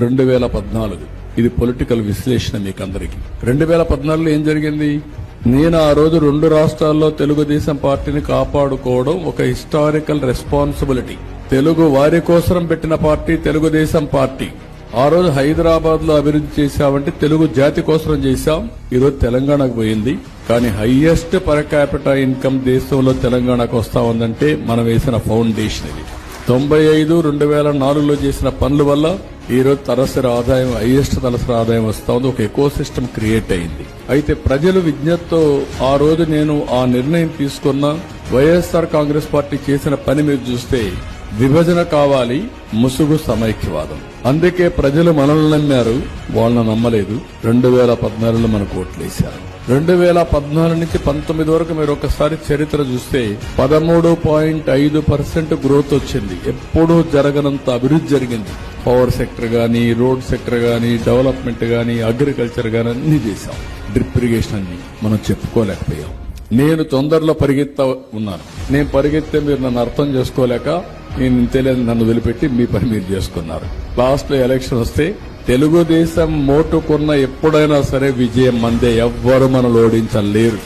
2014 ఇది పొలిటికల్ విశ్లేషణ మీకందరికీ. 2014లో ఏం జరిగింది? నేను ఆ రోజు 2 రాష్ట్రాల్లో తెలుగుదేశం పార్టీని కాపాడుకోవడం ఒక హిస్టారికల్ రెస్పాన్సిబిలిటీ. తెలుగు వారి కోసం పెట్టిన పార్టీ తెలుగుదేశం పార్టీ. ఆ రోజు హైదరాబాద్ లో అభివృద్ధి చేశామంటే తెలుగు జాతి కోసం చేశాం. ఈరోజు తెలంగాణకు పోయింది. కానీ హైయెస్ట్ పర్ క్యాపిటల్ ఇన్కమ్ దేశంలో తెలంగాణకు వస్తా ఉందంటే మనం వేసిన ఫౌండేషన్ ఇది. 95, 2004లో చేసిన పనుల వల్ల ఈరోజు తలసరి ఆదాయం, హైయెస్ట్ తలసరి ఆదాయం వస్తా ఉంది. ఒక ఎకో సిస్టమ్ క్రియేట్ అయింది. అయితే ప్రజలు విజ్ఞతతో ఆ రోజు నేను ఆ నిర్ణయం తీసుకున్నా. వైఎస్ఆర్ కాంగ్రెస్ పార్టీ చేసిన పని మీరు చూస్తే విభజన కావాలి, ముసుగు సమైక్యవాదం. అందుకే ప్రజలు మనల్ని నమ్మారు, వాళ్ళని నమ్మలేదు. 2014లో మనకు ఓట్లేశారు. 2014 నుంచి 19 వరకు మీరు ఒకసారి చరిత్ర చూస్తే 13.5% గ్రోత్ వచ్చింది. ఎప్పుడూ జరగనంత అభివృద్ధి జరిగింది. పవర్ సెక్టర్ గానీ, రోడ్ సెక్టర్ గానీ, డెవలప్మెంట్ గానీ, అగ్రికల్చర్ గానీ అన్ని చేశాం. డ్రిప్ ఇరిగేషన్ అన్ని మనం చెప్పుకోలేకపోయాం. నేను తొందరలో పరిగెత్తా ఉన్నాను. నేను పరిగెత్తే మీరు నన్ను అర్థం చేసుకోలేక నేను ఇంతేలేదు నన్ను వదిలిపెట్టి మీ పని మీరు చేసుకున్నారు. లాస్ట్ లో ఎలక్షన్ వస్తే తెలుగుదేశం మోటుకున్న ఎప్పుడైనా సరే విజయం మందే, ఎవ్వరు మనల్ని ఓడించలేరు.